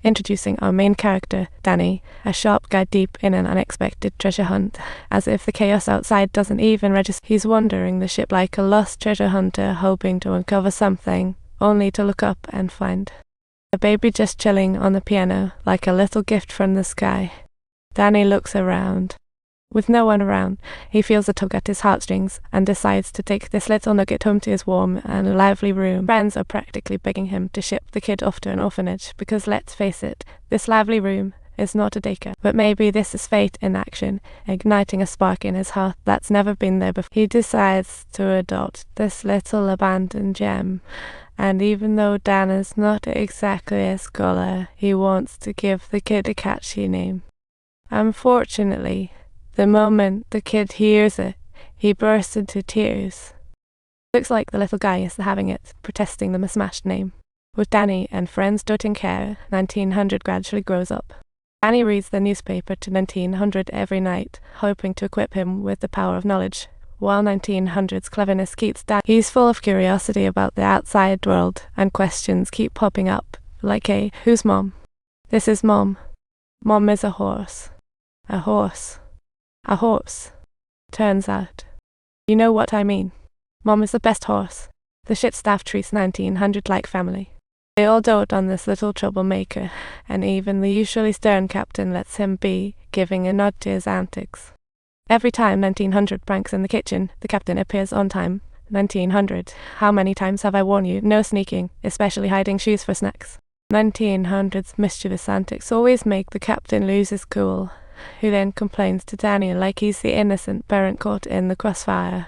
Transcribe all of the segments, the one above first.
Introducing our main character, Danny, a sharp guy deep in an unexpected treasure hunt. As if the chaos outside doesn't even register, he's wandering the ship like a lost treasure hunter, hoping to uncover something, only to look up and find a baby just chilling on the piano, like a little gift from the sky. Danny looks around. With no one around, he feels a tug at his heartstrings and decides to take this little nugget home to his warm and lively room. Friends are practically begging him to ship the kid off to an orphanage because, let's face it, this lively room is not a daycare. But maybe this is fate in action, igniting a spark in his heart that's never been there before. He decides to adopt this little abandoned gem, and even though Dan is not exactly a scholar, he wants to give the kid a catchy name. Unfortunately, the moment the kid hears it, he bursts into tears. Looks like the little guy is having it, protesting the mismatched name. With Danny and friends doting care, 1900 gradually grows up. Danny reads the newspaper to 1900 every night, hoping to equip him with the power of knowledge. While 1900's cleverness keeps Danny, he's full of curiosity about the outside world, and questions keep popping up, like who's Mom? This is Mom. Mom is a horse. A horse. A horse. Turns out. You know what I mean. Mom is the best horse. The shit staff treats 1900 like family. They all dote on this little troublemaker, and even the usually stern captain lets him be, giving a nod to his antics. Every time 1900 pranks in the kitchen, the captain appears on time. 1900, how many times have I warned you? No sneaking, especially hiding shoes for snacks. 1900's mischievous antics always make the captain lose his cool, who then complains to Danny like he's the innocent parent caught in the crossfire.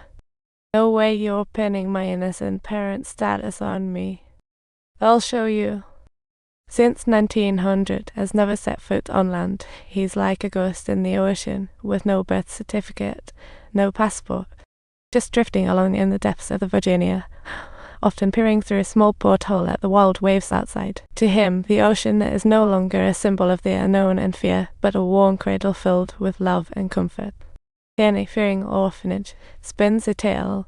No way you're pinning my innocent parent status on me. I'll show you. Since 1900 has never set foot on land, he's like a ghost in the ocean, with no birth certificate, no passport, just drifting along in the depths of the Virginia, often peering through a small porthole at the wild waves outside. To him, the ocean is no longer a symbol of the unknown and fear, but a warm cradle filled with love and comfort. Danny, fearing orphanage, spins a tale,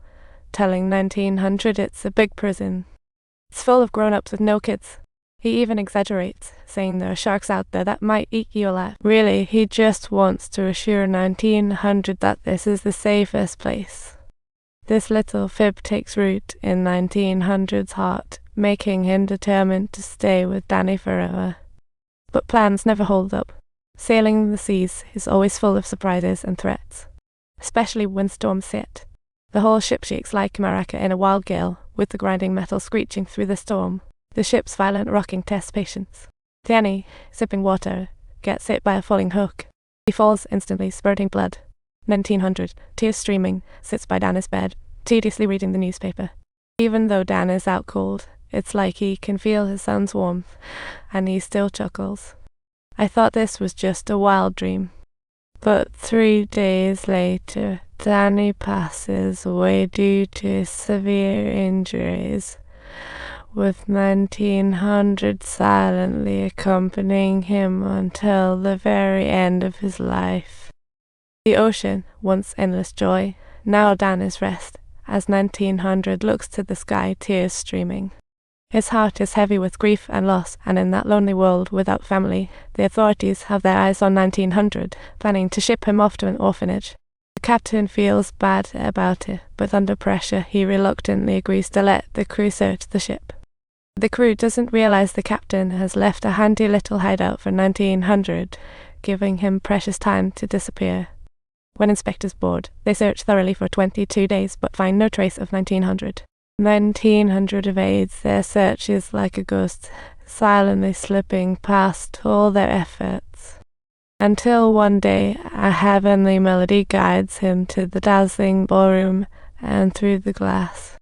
telling 1900 it's a big prison. It's full of grown-ups with no kids. He even exaggerates, saying there are sharks out there that might eat you alive. Really, he just wants to assure 1900 that this is the safest place. This little fib takes root in 1900's heart, making him determined to stay with Danny forever. But plans never hold up. Sailing the seas is always full of surprises and threats, especially when storms hit. The whole ship shakes like a maraca in a wild gale, with the grinding metal screeching through the storm. The ship's violent rocking tests patience. Danny, sipping water, gets hit by a falling hook. He falls instantly, spurting blood. 1900, tears streaming, sits by Danny's bed, tediously reading the newspaper. Even though Dan is out cold, it's like he can feel his son's warmth, and he still chuckles. I thought this was just a wild dream. But 3 days later, Danny passes away due to severe injuries, with 1900 silently accompanying him until the very end of his life. The ocean, once endless joy, now Dan is rest, as 1900 looks to the sky, tears streaming. His heart is heavy with grief and loss, and in that lonely world without family, the authorities have their eyes on 1900, planning to ship him off to an orphanage. The captain feels bad about it, but under pressure he reluctantly agrees to let the crew search the ship. The crew doesn't realize the captain has left a handy little hideout for 1900, giving him precious time to disappear. When inspectors board, they search thoroughly for 22 days but find no trace of 1900. 1900 evades their searches like a ghost, silently slipping past all their efforts. Until one day, a heavenly melody guides him to the dazzling ballroom and through the glass.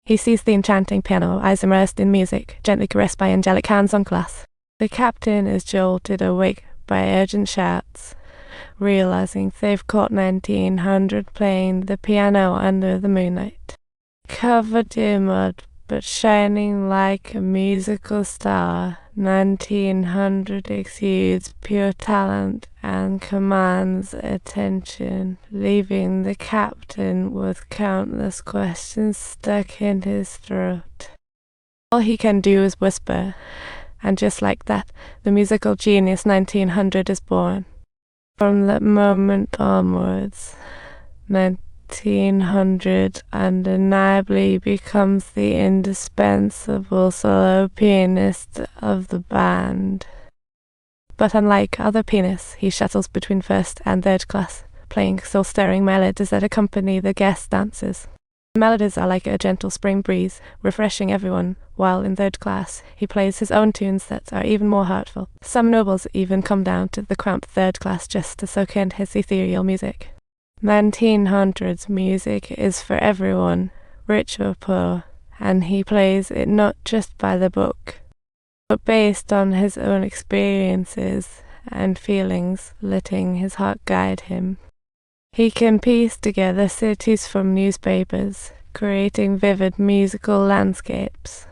He sees the enchanting piano, eyes immersed in music, gently caressed by angelic hands on glass. The captain is jolted awake by urgent shouts, realizing they've caught 1900 playing the piano under the moonlight. Covered in mud, but shining like a musical star, 1900 exudes pure talent and commands attention, leaving the captain with countless questions stuck in his throat. All he can do is whisper, And just like that, the musical genius 1900 is born. From that moment onwards, 1900 undeniably becomes the indispensable solo pianist of the band. But unlike other pianists, he shuttles between first and third class, playing soul-stirring melodies that accompany the guest dancers. The melodies are like a gentle spring breeze, refreshing everyone, while in third class he plays his own tunes that are even more heartful. Some nobles even come down to the cramped third class just to soak in his ethereal music. 1900's music is for everyone, rich or poor, and he plays it not just by the book, but based on his own experiences and feelings, letting his heart guide him. He can piece together cities from newspapers, creating vivid musical landscapes.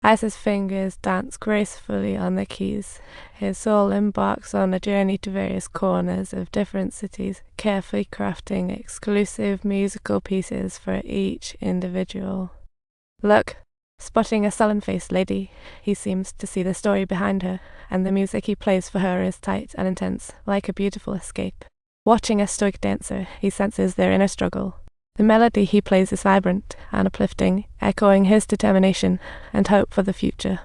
As his fingers dance gracefully on the keys, his soul embarks on a journey to various corners of different cities, carefully crafting exclusive musical pieces for each individual. Look! Spotting a sullen-faced lady, he seems to see the story behind her, and the music he plays for her is tight and intense, like a beautiful escape. Watching a stoic dancer, he senses their inner struggle. The melody he plays is vibrant and uplifting, echoing his determination and hope for the future.